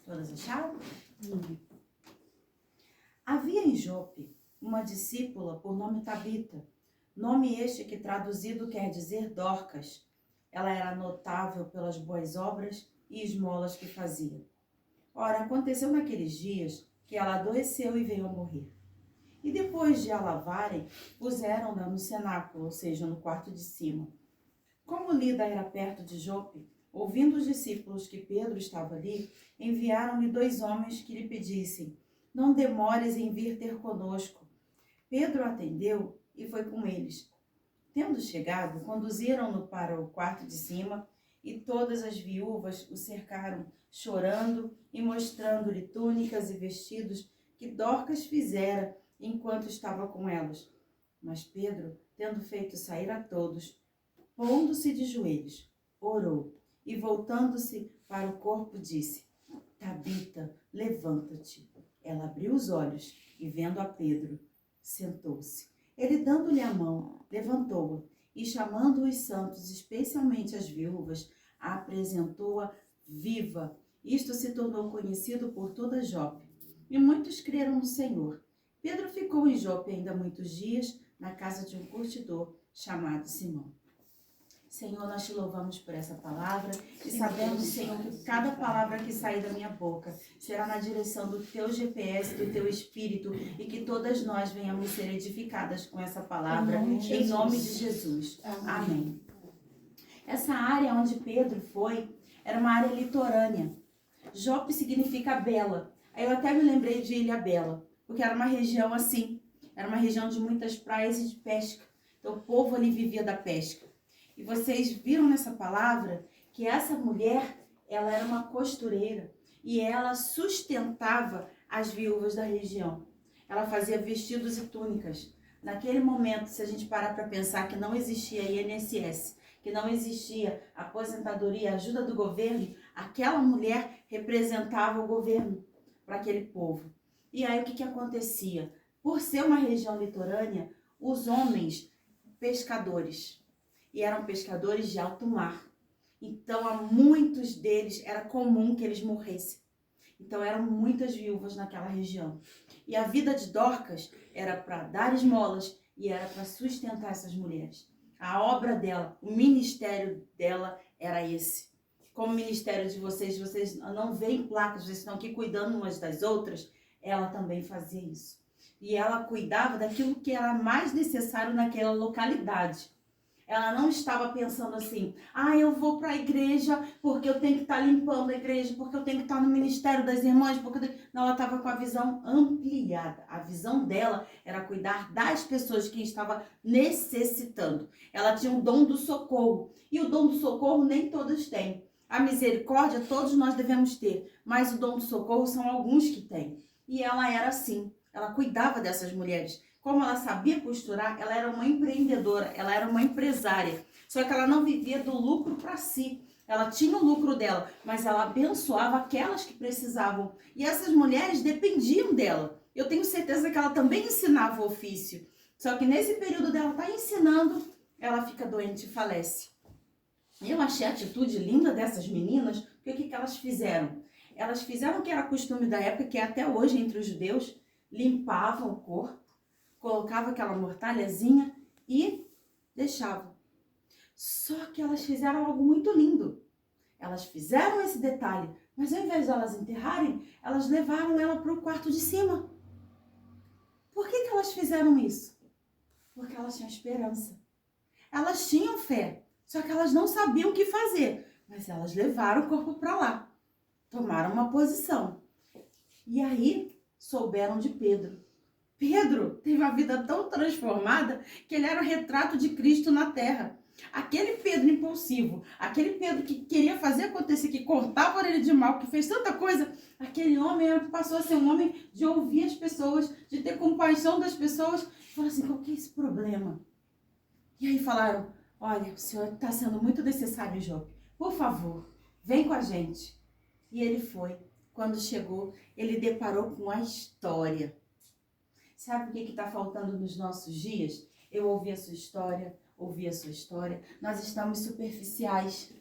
Todas acharam? Havia em Jope uma discípula por nome Tabita, nome este que traduzido quer dizer Dorcas. Ela era notável pelas boas obras e esmolas que fazia. Ora, aconteceu naqueles dias que ela adoeceu e veio a morrer. E depois de a lavarem, puseram-na no cenáculo, ou seja, no quarto de cima. Como Lida era perto de Jope, ouvindo os discípulos que Pedro estava ali, enviaram-lhe 2 homens que lhe pedissem: não demores em vir ter conosco. Pedro atendeu e foi com eles. Tendo chegado, conduziram-no para o quarto de cima, e todas as viúvas o cercaram, chorando e mostrando-lhe túnicas e vestidos que Dorcas fizera enquanto estava com elas. Mas Pedro, tendo feito sair a todos, pondo-se de joelhos, orou, e voltando-se para o corpo disse: Tabita, levanta-te. Ela abriu os olhos e, vendo a Pedro, sentou-se. Ele, dando-lhe a mão, levantou-a e, chamando os santos, especialmente as viúvas, a apresentou-a viva. Isto se tornou conhecido por toda Jope, e muitos creram no Senhor. Pedro ficou em Jope ainda muitos dias, na casa de um curtidor chamado Simão. Senhor, nós te louvamos por essa palavra e sabemos, Senhor, que cada palavra que sair da minha boca será na direção do teu GPS, do teu Espírito, e que todas nós venhamos ser edificadas com essa palavra, em nome de Jesus. Amém. Essa área onde Pedro foi era uma área litorânea. Jope significa bela. Aí eu até me lembrei de Ilha Bela, porque era uma região assim, era uma região de muitas praias e de pesca. Então o povo ali vivia da pesca. E vocês viram nessa palavra que essa mulher, ela era uma costureira e ela sustentava as viúvas da região. Ela fazia vestidos e túnicas. Naquele momento, se a gente parar para pensar que não existia INSS, que não existia aposentadoria, ajuda do governo, aquela mulher representava o governo para aquele povo. E aí o que acontecia? Por ser uma região litorânea, os homens pescadores, e eram pescadores de alto mar. Então, a muitos deles era comum que eles morressem. Então, eram muitas viúvas naquela região. E a vida de Dorcas era para dar esmolas e era para sustentar essas mulheres. A obra dela, o ministério dela era esse. Como o ministério de vocês não veem placas, vocês estão aqui cuidando umas das outras, ela também fazia isso. E ela cuidava daquilo que era mais necessário naquela localidade. Ela não estava pensando assim: eu vou para a igreja porque eu tenho que estar limpando a igreja, porque eu tenho que estar no ministério das irmãs, Não, ela estava com a visão ampliada. A visão dela era cuidar das pessoas que estavam necessitando. Ela tinha o dom do socorro, e o dom do socorro nem todos têm. A misericórdia todos nós devemos ter, mas o dom do socorro são alguns que têm. E ela era assim, ela cuidava dessas mulheres. Como ela sabia costurar, ela era uma empreendedora, ela era uma empresária. Só que ela não vivia do lucro para si. Ela tinha o lucro dela, mas ela abençoava aquelas que precisavam. E essas mulheres dependiam dela. Eu tenho certeza que ela também ensinava o ofício. Só que nesse período dela estar ensinando, ela fica doente e falece. Eu achei a atitude linda dessas meninas, porque o que elas fizeram? Elas fizeram o que era costume da época, que é até hoje entre os judeus, limpavam o corpo, colocava aquela mortalhazinha e deixavam. Só que elas fizeram algo muito lindo. Elas fizeram esse detalhe, mas ao invés de elas enterrarem, elas levaram ela para o quarto de cima. Por que elas fizeram isso? Porque elas tinham esperança. Elas tinham fé, só que elas não sabiam o que fazer. Mas elas levaram o corpo para lá. Tomaram uma posição. E aí souberam de Pedro. Pedro teve uma vida tão transformada que ele era o retrato de Cristo na terra. Aquele Pedro impulsivo, aquele Pedro que queria fazer acontecer, que cortava a orelha de mal, que fez tanta coisa, aquele homem passou a ser um homem de ouvir as pessoas, de ter compaixão das pessoas. Falou assim: qual que é esse problema? E aí falaram: olha, o senhor está sendo muito necessário, Jope. Por favor, vem com a gente. E ele foi. Quando chegou, ele deparou com a história. Sabe o que está faltando nos nossos dias? Eu ouvi a sua história, ouvi a sua história. Nós estamos superficiais.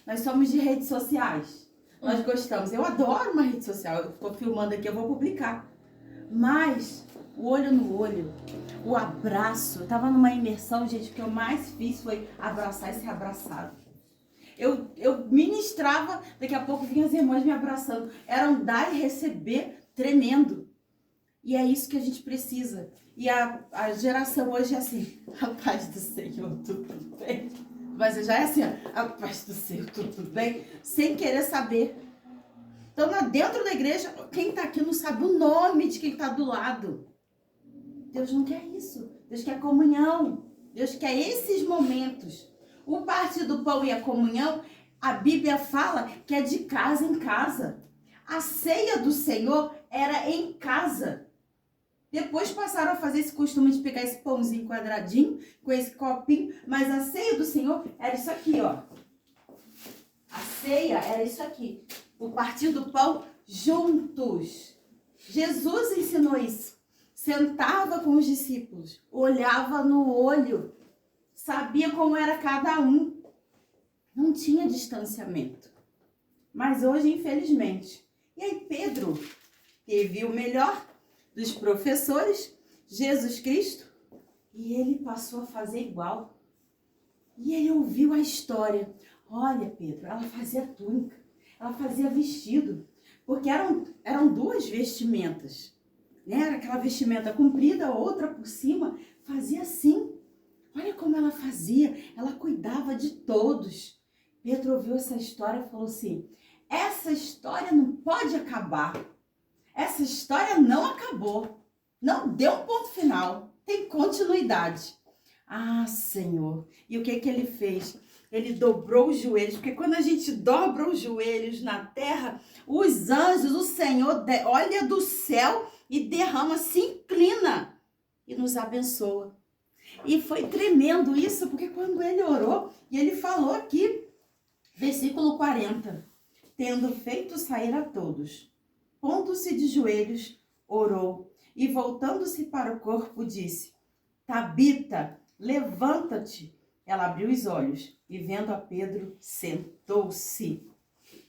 Nós somos de redes sociais. Nós gostamos. Eu adoro uma rede social. Eu estou filmando aqui, eu vou publicar. Mas o olho no olho, o abraço. Eu estava numa imersão, gente, o que eu mais fiz foi abraçar e ser abraçado. Eu ministrava, daqui a pouco vinham as irmãs me abraçando. Era um dar e receber tremendo. E é isso que a gente precisa. E a geração hoje é assim, a paz do Senhor, tudo bem? Mas já é assim, ó, a paz do Senhor, tudo bem? Sem querer saber. Então, lá dentro da igreja, quem está aqui não sabe o nome de quem está do lado. Deus não quer isso. Deus quer comunhão. Deus quer esses momentos. O partir do pão e a comunhão, a Bíblia fala que é de casa em casa. A ceia do Senhor era em casa. Depois passaram a fazer esse costume de pegar esse pãozinho quadradinho, com esse copinho, mas a ceia do Senhor era isso aqui, ó. A ceia era isso aqui. O partir do pão juntos. Jesus ensinou isso. Sentava com os discípulos, olhava no olho, sabia como era cada um. Não tinha distanciamento. Mas hoje, infelizmente. E aí Pedro teve o melhor dos professores, Jesus Cristo, e ele passou a fazer igual. E ele ouviu a história. Olha, Pedro, ela fazia túnica, ela fazia vestido, porque eram duas vestimentas, né? Era aquela vestimenta comprida, outra por cima, fazia assim. Olha como ela fazia, ela cuidava de todos. Pedro ouviu essa história e falou assim, essa história não pode acabar. Essa história não acabou. Não deu um ponto final. Tem continuidade. Ah, Senhor. E o que ele fez? Ele dobrou os joelhos. Porque quando a gente dobra os joelhos na terra, os anjos, o Senhor olha do céu e derrama, se inclina e nos abençoa. E foi tremendo isso, porque quando ele orou, e ele falou aqui, versículo 40, tendo feito sair a todos, pondo-se de joelhos, orou, e voltando-se para o corpo, disse, Tabita, levanta-te. Ela abriu os olhos, e vendo a Pedro, sentou-se.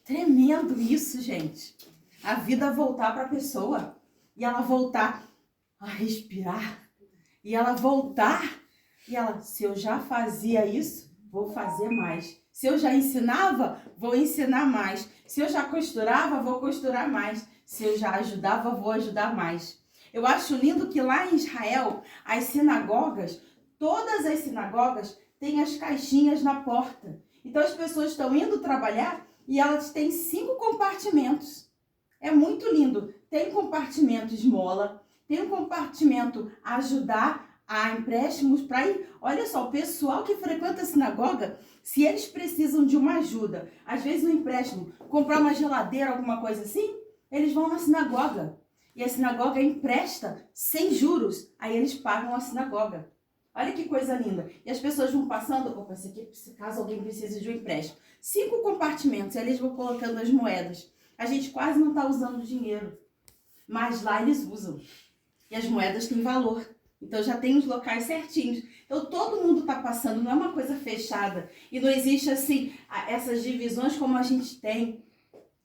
Tremendo isso, gente. A vida voltar para a pessoa, e ela voltar a respirar, e ela voltar, e ela, se eu já fazia isso, vou fazer mais. Se eu já ensinava, vou ensinar mais. Se eu já costurava, vou costurar mais. Se eu já ajudava, vou ajudar mais. Eu acho lindo que lá em Israel, as sinagogas, todas as sinagogas têm as caixinhas na porta. Então as pessoas estão indo trabalhar e elas têm 5 compartimentos. É muito lindo. Tem compartimento esmola, tem um compartimento ajudar a empréstimos para ir. Olha só, o pessoal que frequenta a sinagoga, se eles precisam de uma ajuda, às vezes um empréstimo, comprar uma geladeira, alguma coisa assim, eles vão na sinagoga. E a sinagoga empresta sem juros. Aí eles pagam a sinagoga. Olha que coisa linda. E as pessoas vão passando, opa, esse aqui, caso alguém precise de um empréstimo. 5 compartimentos, eles vão colocando as moedas. A gente quase não está usando dinheiro. Mas lá eles usam. E as moedas têm valor. Então já tem os locais certinhos. Então todo mundo está passando, não é uma coisa fechada. E não existe assim, essas divisões como a gente tem.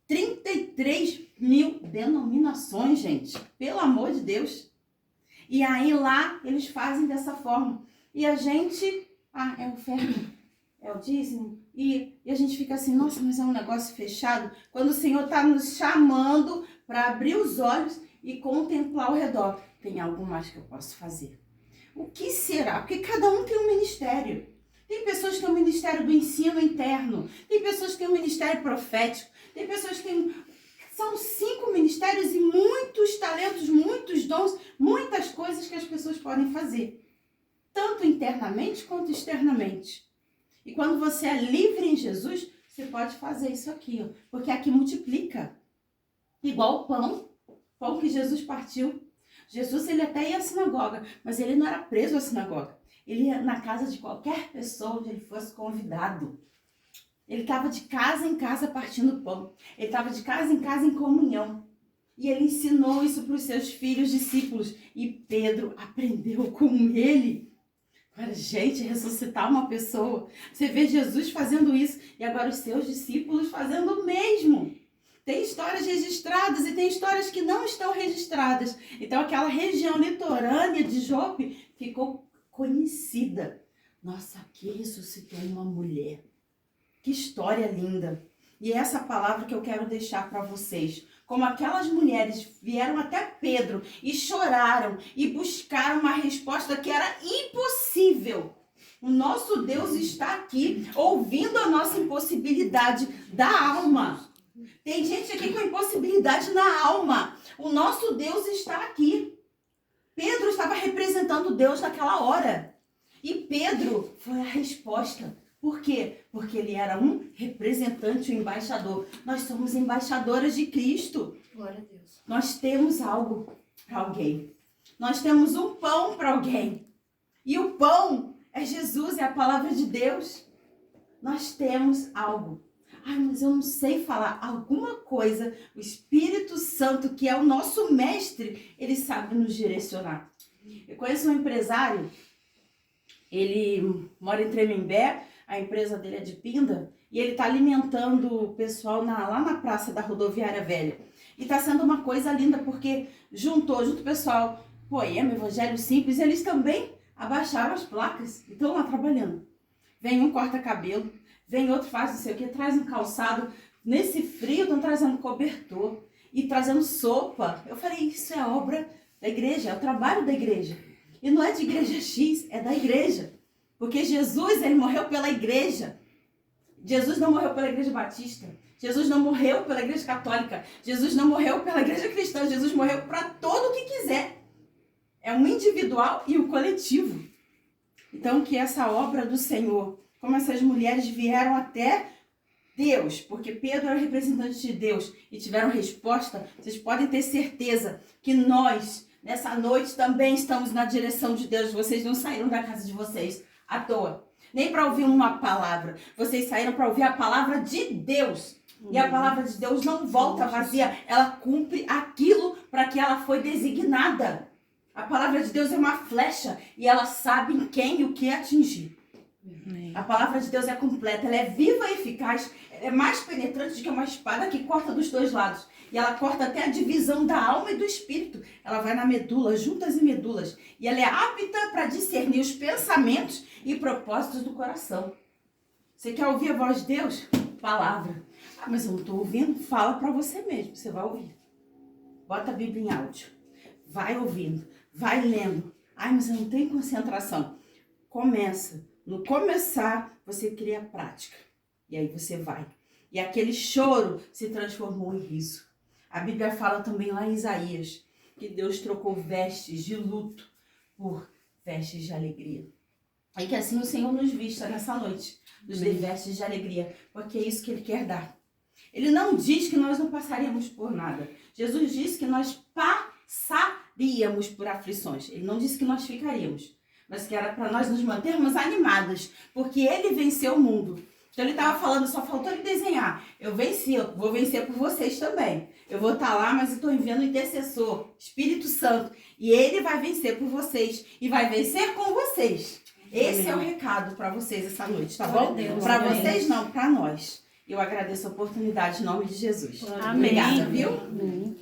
33 mil denominações, gente. Pelo amor de Deus. E aí lá eles fazem dessa forma. E a gente, é o oferta, é o dízimo. E a gente fica assim, nossa, mas é um negócio fechado. Quando o Senhor está nos chamando para abrir os olhos e contemplar ao redor. Tem algo mais que eu posso fazer. O que será? Porque cada um tem um ministério. Tem pessoas que têm o ministério do ensino interno. Tem pessoas que têm o ministério profético. Tem pessoas que têm... São 5 ministérios e muitos talentos, muitos dons, muitas coisas que as pessoas podem fazer. Tanto internamente quanto externamente. E quando você é livre em Jesus, você pode fazer isso aqui, ó, porque aqui multiplica. Igual o pão que Jesus partiu. Jesus, ele até ia à sinagoga, mas ele não era preso à sinagoga. Ele ia na casa de qualquer pessoa onde ele fosse convidado. Ele estava de casa em casa partindo pão. Ele estava de casa em casa em comunhão. E ele ensinou isso para os seus filhos discípulos. E Pedro aprendeu com ele. Para, gente, ressuscitar uma pessoa. Você vê Jesus fazendo isso e agora os seus discípulos fazendo o mesmo. Tem histórias registradas e tem histórias que não estão registradas. Então aquela região litorânea de Jope ficou conhecida. Nossa, aqui ressuscitou uma mulher. Que história linda. E é essa palavra que eu quero deixar para vocês. Como aquelas mulheres vieram até Pedro e choraram e buscaram uma resposta que era impossível. O nosso Deus está aqui ouvindo a nossa impossibilidade da alma. Tem gente aqui com impossibilidade na alma. O nosso Deus está aqui. Pedro estava representando Deus naquela hora. E Pedro foi a resposta. Por quê? Porque ele era um representante, um embaixador. Nós somos embaixadoras de Cristo. Glória a Deus. Nós temos algo para alguém. Nós temos um pão para alguém. E o pão é Jesus, é a palavra de Deus. Nós temos algo. Ai, mas eu não sei falar alguma coisa. O Espírito Santo, que é o nosso mestre, ele sabe nos direcionar. Eu conheço um empresário, ele mora em Tremembé, a empresa dele é de Pinda, e ele está alimentando o pessoal lá na praça da Rodoviária Velha. E está sendo uma coisa linda, porque junto o pessoal, Poema, Evangelho Simples, eles também abaixaram as placas e estão lá trabalhando. Vem um corta cabelo, vem outro faz não sei o que, traz um calçado. Nesse frio estão trazendo cobertor e trazendo sopa. Eu falei, isso é obra da igreja, é o trabalho da igreja. E não é de igreja X, é da igreja. Porque Jesus, ele morreu pela igreja. Jesus não morreu pela igreja batista. Jesus não morreu pela igreja católica. Jesus não morreu pela igreja cristã. Jesus morreu para todo o que quiser. É um individual e um coletivo. Então, que essa obra do Senhor, como essas mulheres vieram até Deus, porque Pedro era representante de Deus e tiveram resposta, vocês podem ter certeza que nós, nessa noite, também estamos na direção de Deus. Vocês não saíram da casa de vocês à toa, nem para ouvir uma palavra. Vocês saíram para ouvir a palavra de Deus. E a palavra de Deus não volta vazia, ela cumpre aquilo para que ela foi designada. A palavra de Deus é uma flecha e ela sabe em quem e o que atingir. A palavra de Deus é completa, ela é viva e eficaz, ela é mais penetrante do que uma espada que corta dos dois lados. E ela corta até a divisão da alma e do espírito. Ela vai na medula, juntas e medulas. E ela é apta para discernir os pensamentos e propósitos do coração. Você quer ouvir a voz de Deus? Palavra. Ah, mas eu não estou ouvindo? Fala para você mesmo, você vai ouvir. Bota a Bíblia em áudio. Vai ouvindo, vai lendo. Ai, mas eu não tenho concentração. Começa. No começar, você cria prática. E aí você vai. E aquele choro se transformou em riso. A Bíblia fala também lá em Isaías que Deus trocou vestes de luto por vestes de alegria. E que assim o Senhor nos vista nessa noite, nos dê vestes de alegria, porque é isso que Ele quer dar. Ele não diz que nós não passaríamos por nada. Jesus disse que nós passaríamos por aflições. Ele não disse que nós ficaríamos, mas que era para nós nos mantermos animadas, porque Ele venceu o mundo. Então ele estava falando, só faltou ele desenhar. Eu venci, eu vou vencer por vocês também. Eu vou estar lá, mas estou enviando o intercessor, Espírito Santo. E ele vai vencer por vocês e vai vencer com vocês. Esse é o recado para vocês essa noite, tá bom? Para vocês não, para nós. Eu agradeço a oportunidade em nome de Jesus. Amém. Obrigada, viu? Amém.